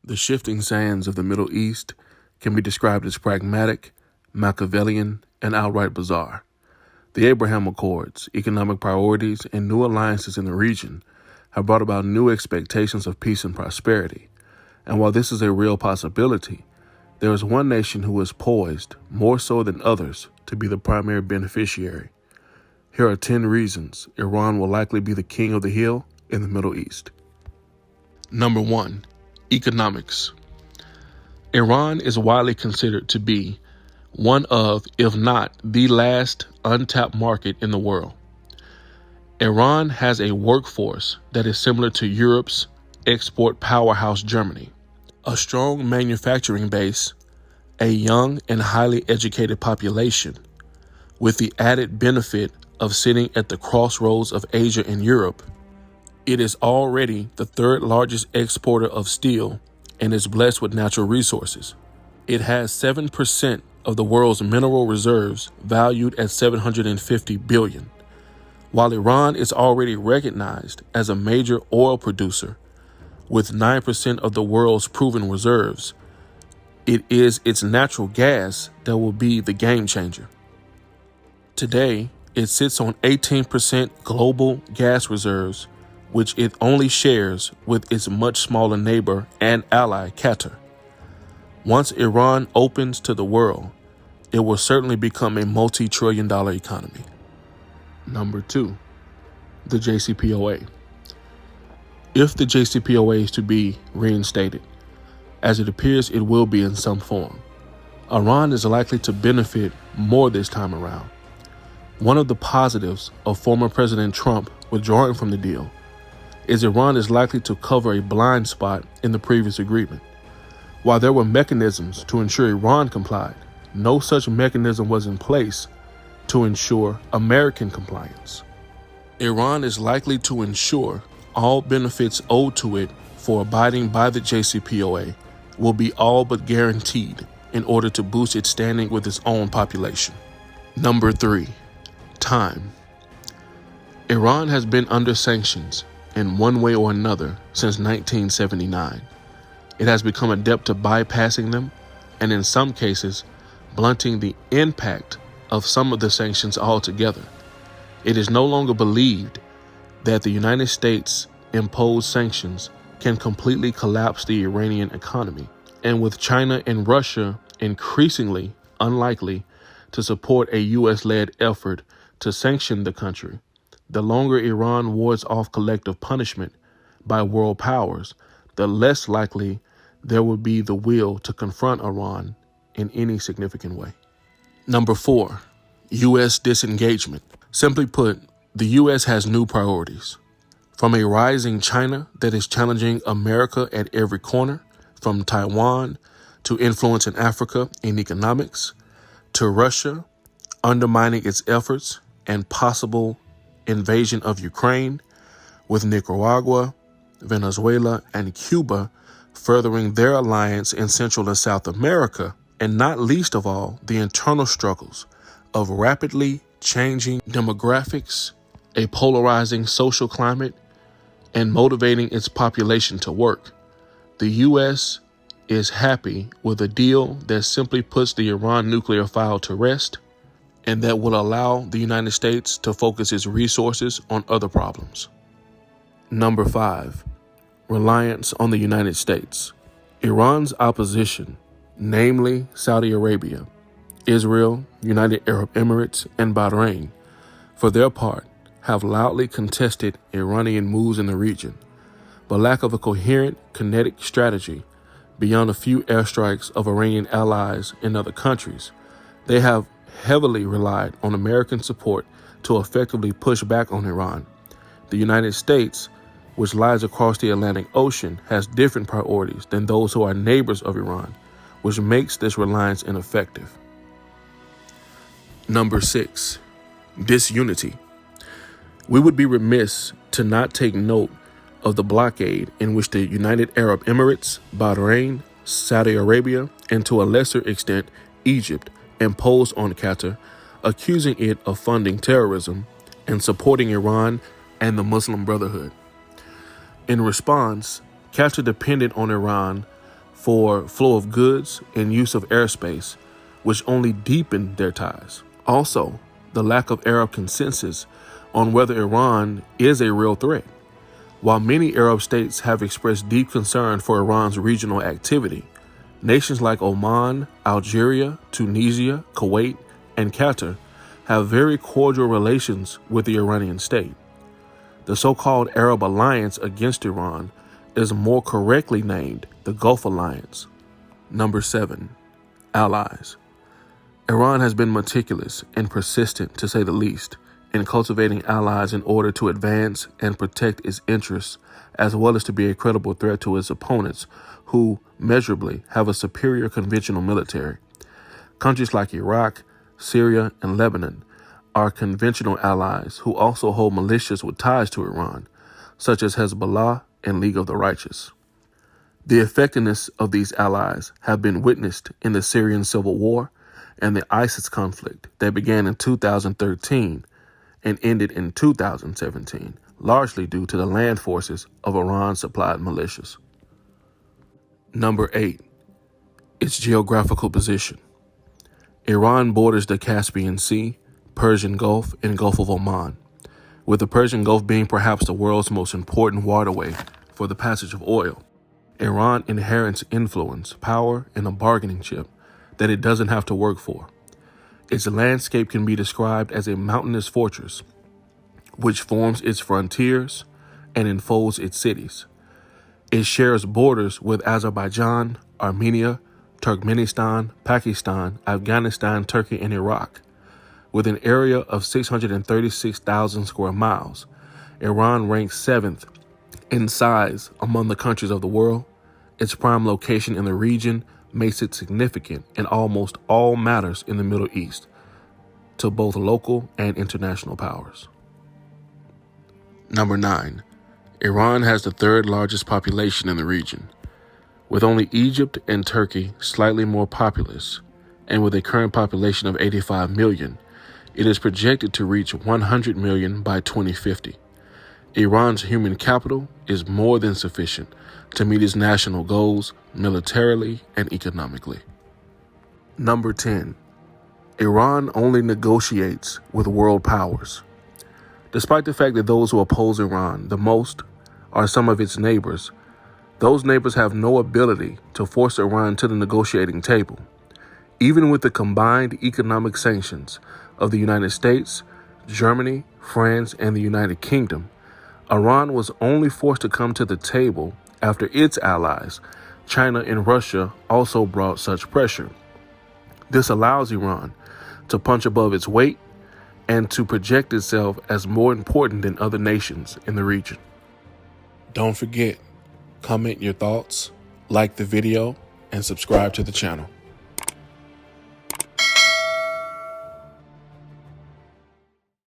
The shifting sands of the Middle East can be described as pragmatic, Machiavellian, and outright bizarre. The Abraham Accords, economic priorities, and new alliances in the region have brought about new expectations of peace and prosperity. And while this is a real possibility, there is one nation who is poised, more so than others, to be the primary beneficiary. Here are 10 reasons Iran will likely be the king of the hill in the Middle East. Number 1. Economics. Iran is widely considered to be one of, if not the last, untapped market in the world. Iran has a workforce that is similar to Europe's export powerhouse Germany, a strong manufacturing base, a young and highly educated population, with the added benefit of sitting at the crossroads of Asia and Europe. It is already the third largest exporter of steel and is blessed with natural resources. It has 7% of the world's mineral reserves, valued at $750 billion. While Iran is already recognized as a major oil producer, with 9% of the world's proven reserves, it is its natural gas that will be the game changer. Today, it sits on 18% global gas reserves, which it only shares with its much smaller neighbor and ally, Qatar. Once Iran opens to the world, it will certainly become a multi-trillion-dollar economy. Number 2, the JCPOA. If the JCPOA is to be reinstated, as it appears it will be in some form, Iran is likely to benefit more this time around. One of the positives of former President Trump withdrawing from the deal is Iran is likely to cover a blind spot in the previous agreement. While there were mechanisms to ensure Iran complied, no such mechanism was in place to ensure American compliance. Iran is likely to ensure all benefits owed to it for abiding by the JCPOA will be all but guaranteed in order to boost its standing with its own population. Number 3, time. Iran has been under sanctions in one way or another since 1979. It has become adept to bypassing them and in some cases blunting the impact of some of the sanctions altogether. It is no longer believed that the United States imposed sanctions can completely collapse the Iranian economy, and with China and Russia increasingly unlikely to support a U.S.-led effort to sanction the country, the longer Iran wards off collective punishment by world powers, the less likely there will be the will to confront Iran in any significant way. Number 4, U.S. disengagement. Simply put, the U.S. has new priorities. From a rising China that is challenging America at every corner, from Taiwan to influence in Africa in economics, to Russia undermining its efforts and possible invasion of Ukraine, with Nicaragua, Venezuela, and Cuba furthering their alliance in Central and South America, and not least of all, the internal struggles of rapidly changing demographics, a polarizing social climate, and motivating its population to work. The U.S. is happy with a deal that simply puts the Iran nuclear file to rest and that will allow the United States to focus its resources on other problems. Number 5, reliance on the United States. Iran's opposition, namely Saudi Arabia, Israel, United Arab Emirates, and Bahrain, for their part, have loudly contested Iranian moves in the region, but lack of a coherent, kinetic strategy beyond a few airstrikes of Iranian allies in other countries. They have heavily relied on American support to effectively push back on Iran. The United States, which lies across the Atlantic Ocean, has different priorities than those who are neighbors of Iran, which makes this reliance ineffective. Number 6, disunity. We would be remiss to not take note of the blockade in which the United Arab Emirates, Bahrain, Saudi Arabia, and to a lesser extent, Egypt, imposed on Qatar, accusing it of funding terrorism and supporting Iran and the Muslim Brotherhood. In response, Qatar depended on Iran for flow of goods and use of airspace, which only deepened their ties. Also, the lack of Arab consensus on whether Iran is a real threat. While many Arab states have expressed deep concern for Iran's regional activity, nations like Oman, Algeria, Tunisia, Kuwait, and Qatar have very cordial relations with the Iranian state. The so-called Arab alliance against Iran is more correctly named the Gulf Alliance. Number 7. Allies. Iran has been meticulous and persistent, to say the least, in cultivating allies in order to advance and protect its interests, as well as to be a credible threat to its opponents, who measurably have a superior conventional military. Countries like Iraq, Syria, and Lebanon are conventional allies who also hold militias with ties to Iran, such as Hezbollah and League of the Righteous. The effectiveness of these allies have been witnessed in the Syrian civil war and the ISIS conflict that began in 2013 and ended in 2017, largely due to the land forces of Iran-supplied militias. Number 8. Its geographical position. Iran borders the Caspian Sea, Persian Gulf, and Gulf of Oman, with the Persian Gulf being perhaps the world's most important waterway for the passage of oil. Iran inherits influence, power, and a bargaining chip that it doesn't have to work for. Its landscape can be described as a mountainous fortress, which forms its frontiers and enfolds its cities. It shares borders with Azerbaijan, Armenia, Turkmenistan, Pakistan, Afghanistan, Turkey, and Iraq. With an area of 636,000 square miles, Iran ranks 7th in size among the countries of the world. Its prime location in the region makes it significant in almost all matters in the Middle East to both local and international powers. Number 9. Iran has the third largest population in the region, with only Egypt and Turkey slightly more populous, and with a current population of 85 million, it is projected to reach 100 million by 2050. Iran's human capital is more than sufficient to meet its national goals militarily and economically. Number 10. Iran only negotiates with world powers. Despite the fact that those who oppose Iran the most are some of its neighbors, those neighbors have no ability to force Iran to the negotiating table. Even with the combined economic sanctions of the United States, Germany, France, and the United Kingdom, Iran was only forced to come to the table after its allies, China and Russia, also brought such pressure. This allows Iran to punch above its weight and to project itself as more important than other nations in the region. Don't forget, comment your thoughts, like the video, and subscribe to the channel.